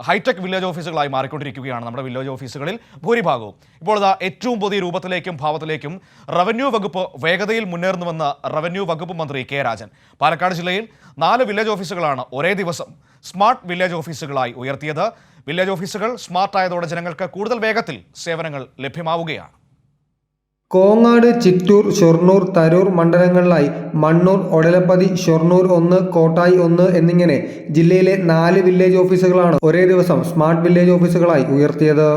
Hi tech village ഓഫീസുകളായി മാറിക്കൊണ്ടിരിക്കുകയാണ് നമ്മുടെ village ഓഫീസുകളിൽ ഭൂരിഭാഗവും. ഇപ്പോൾ ഏറ്റവും പുതിയ രൂപത്തിലേക്കും ഭാവത്തിലേക്കും റവന്യൂ വകുപ്പ് വേഗതയിൽ മുന്നേറുന്നുവെന്ന് റവന്യൂ വകുപ്പ് മന്ത്രി കെ രാജൻ. പാലക്കാട് ജില്ലയിൽ 4 വില്ലേജ് ഓഫീസുകളാണ് ഒരേ ദിവസം സ്മാർട്ട് വില്ലേജ് ഓഫീസുകളായി ഉയർത്തിയത്. വില്ലേജ് ഓഫീസുകൾ സ്മാർട്ടായതോടെ ജനങ്ങൾക്ക് കൂടുതൽ വേഗത്തിൽ സേവനങ്ങൾ ലഭ്യമാവുകയാണ്. കോങ്ങാട്, ചിറ്റൂർ, ഷൊർണൂർ, തരൂർ മണ്ഡലങ്ങളിലായി മണ്ണൂർ, ഒടലപ്പതി, ഷൊർണൂർ 1, കോട്ടായി 1 എന്നിങ്ങനെ ജില്ലയിലെ 4 വില്ലേജ് ഓഫീസുകളാണ് ഒരേ ദിവസം സ്മാർട്ട് വില്ലേജ് ഓഫീസുകളായി ഉയർത്തിയത്.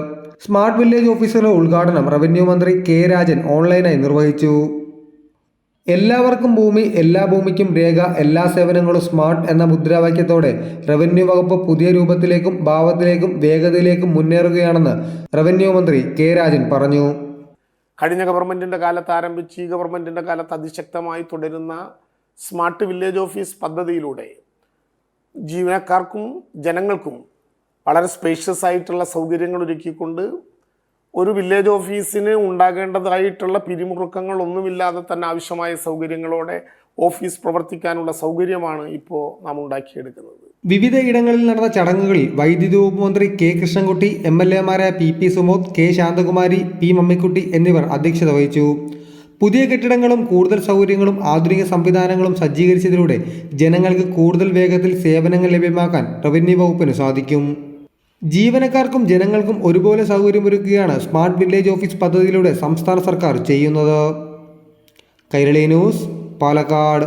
സ്മാർട്ട് വില്ലേജ് ഓഫീസുകളുടെ ഉദ്ഘാടനം റവന്യൂ മന്ത്രി കെ രാജൻ ഓൺലൈനായി നിർവഹിച്ചു. എല്ലാവർക്കും ഭൂമി, എല്ലാ ഭൂമിക്കും രേഖ, എല്ലാ സേവനങ്ങളും സ്മാർട്ട് എന്ന മുദ്രാവാക്യത്തോടെ റവന്യൂ വകുപ്പ് പുതിയ രൂപത്തിലേക്കും ഭാവത്തിലേക്കും വേഗതയിലേക്കും മുന്നേറുകയാണെന്ന് റവന്യൂ മന്ത്രി കെ രാജൻ പറഞ്ഞു. കഴിഞ്ഞ ഗവൺമെൻറ്റിൻ്റെ കാലത്ത് ആരംഭിച്ച് ഈ ഗവൺമെൻറ്റിൻ്റെ കാലത്ത് അതിശക്തമായി തുടരുന്ന സ്മാർട്ട് വില്ലേജ് ഓഫീസ് പദ്ധതിയിലൂടെ ജീവനക്കാർക്കും ജനങ്ങൾക്കും വളരെ സ്പേഷ്യസ് ആയിട്ടുള്ള സൗകര്യങ്ങൾ ഒരുക്കിക്കൊണ്ട് ഒരു വില്ലേജ് ഓഫീസിന് ഉണ്ടാകേണ്ടതായിട്ടുള്ള പിരിമുറുക്കങ്ങളൊന്നുമില്ലാതെ തന്നെ ആവശ്യമായ സൗകര്യങ്ങളോടെ ഓഫീസ് പ്രവർത്തിക്കാനുള്ള സൗകര്യമാണ് ഇപ്പോൾ നാം ഉണ്ടാക്കിയെടുക്കുന്നത്. വിവിധ ഇടങ്ങളിൽ നടന്ന ചടങ്ങുകളിൽ വൈദ്യുതി വകുപ്പ് മന്ത്രി കെ കൃഷ്ണൻകുട്ടി, MLA-മാരായ PP സുമോദ്, കെ ശാന്തകുമാരി, P മമ്മിക്കുട്ടി എന്നിവർ അധ്യക്ഷത വഹിച്ചു. പുതിയ കെട്ടിടങ്ങളും കൂടുതൽ സൗകര്യങ്ങളും ആധുനിക സംവിധാനങ്ങളും സജ്ജീകരിച്ചതിലൂടെ ജനങ്ങൾക്ക് കൂടുതൽ വേഗത്തിൽ സേവനങ്ങൾ ലഭ്യമാക്കാൻ റവന്യൂ വകുപ്പിന് സാധിക്കും. ജീവനക്കാർക്കും ജനങ്ങൾക്കും ഒരുപോലെ സൗകര്യമൊരുക്കുകയാണ് സ്മാർട്ട് വില്ലേജ് ഓഫീസ് പദ്ധതിയിലൂടെ സംസ്ഥാന സർക്കാർ ചെയ്യുന്നത്. കൈരളി ന്യൂസ്, പാലക്കാട്.